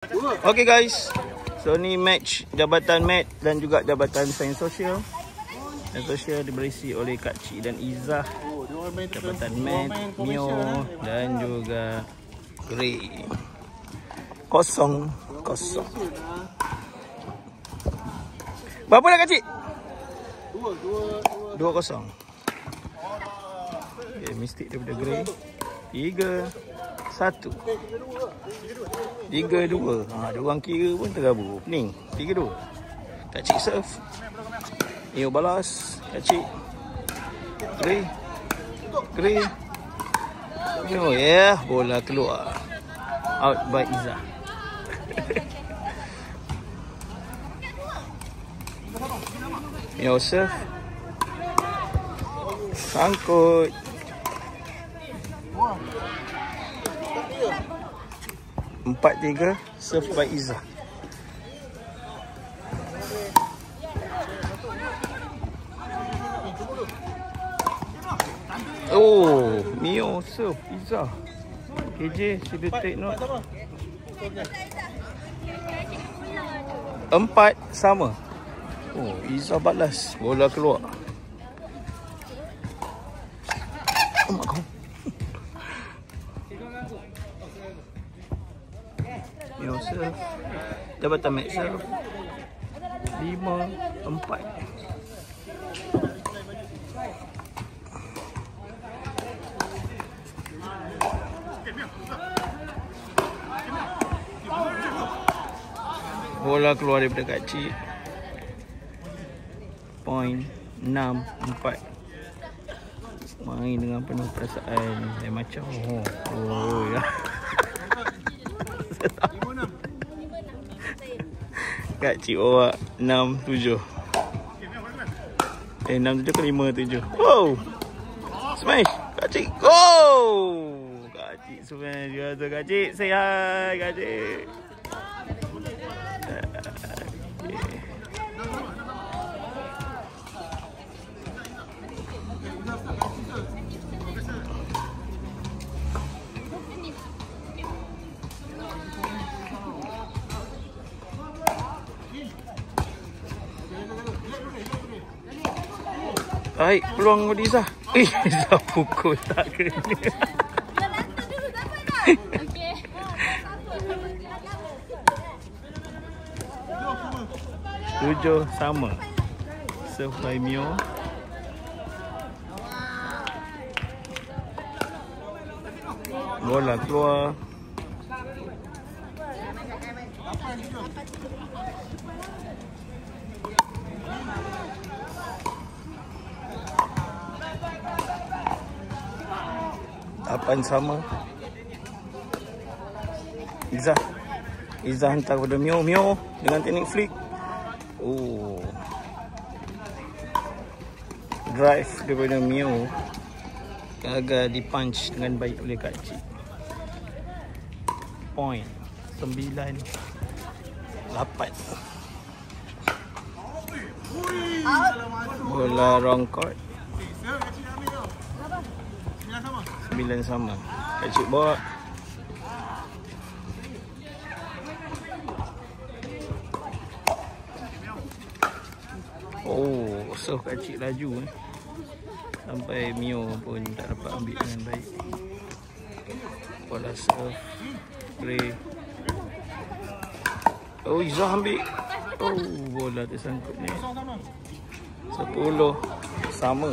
Okay guys, so ni match Jabatan Mat dan juga Jabatan Sains Sosial. Dan sosial diberisi oleh Kak Cik dan Izzah. Jabatan Mat, Mio dan juga Ray. Kosong. Berapa dah Kak Cik? 2-0. Okay, mistik daripada Grey. 3-1. 3-2. Dia orang kira pun tergabung. Pening. 3-2. Kak Cik serve. Neo balas. Kak Cik. Grey. Oh yeah, bola keluar. Out by Izzah. Neo serve. Sangkut. Empat 3, serve by Izzah. Oh, Mio serve Izzah. KJ sila take note. 4 sama. Oh, Izzah balas, bola keluar. Oh mak kau. Mio serve. Jabatan Mat serve. 5-4. Bola keluar daripada Kak Cik. Point 6-4. Main dengan penuh perasaan. Macam oh ya. Kak Cik bawa 6-7. 6-7 ke 5-7. Oh! Smash! Kak Cik. Oh! Kak Cik smash juga tu. Kak Cik, say hi Kak Cik. Baik, peluang buat Izzah. Izzah pukul tak kena. Okey. 7 sama. Serve by Mio. Bola keluar. Apan sama. Izzah hantar kepada Mio dengan teknik flick. Oh. Drive daripada Mio. Gagal dipunch dengan baik oleh Kak Cik. Point 9-8. Bola wrong court. 9 sama. Kak Cik bawa. Oh, serve Kak Cik laju sampai Mio pun tak dapat ambil dengan baik. Bola serve Grey. Oh, Izzah ambil. Oh, bola tersangkut ni. 10 sama.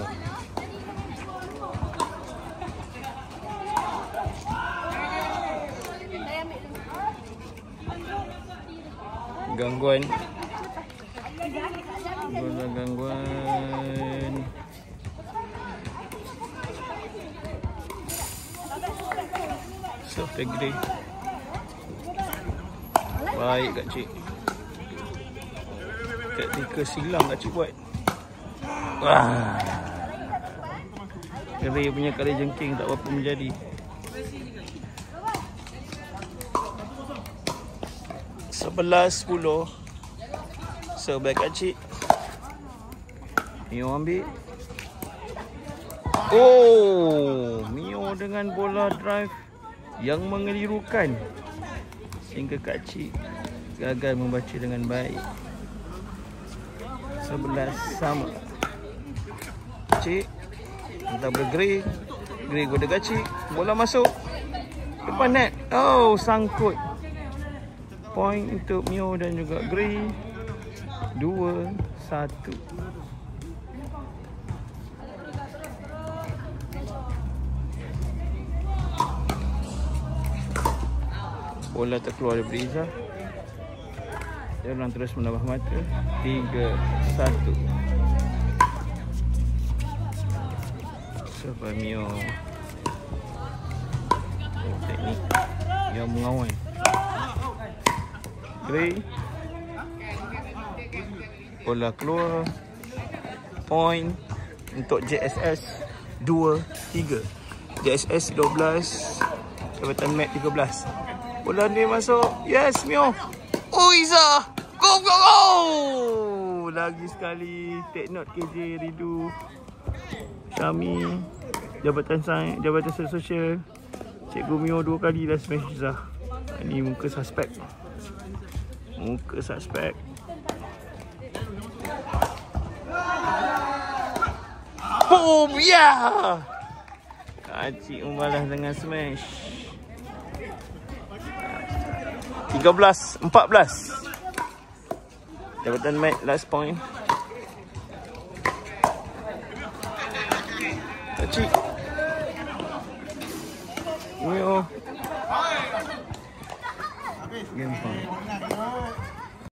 Gangguan. Bola gangguan. Serve Grey. Baik Kak Cik. Taktikal silang Kak Cik buat. Wah. Grey punya kali jengking tak apa menjadi. 11-10. Serve back Kak Cik. Mio ambil. Oh, Mio dengan bola drive yang mengelirukan. Sehingga Kak Cik gagal membaca dengan baik. 11 sama. Cik entah bergerak. Gray goda Kak Cik. Bola masuk depan net. Oh, sangkut. Point untuk Mio dan juga Gray. 2-1. Bola terkeluar daripada Izzah. Dia orang terus menambah mata. 3-1. Serba Mio. Teknik yang mengawal. Gray. Bola keluar. Point untuk JSS 2-3. JSS 12. Jabatan Mat 13. Bola ni masuk. Yes, Mio. Oh, Izzah. Go, go, go. Lagi sekali. Take note KJ, Ridu, Syami. Jabatan Sains, Jabatan Sosial. Cikgu Mio 2 kali dah smash Izzah. Ini muka suspek. Muka suspek. Boom, ya. Kak Cik membalas dengan smash. 13-14. Jabatan Mat last point.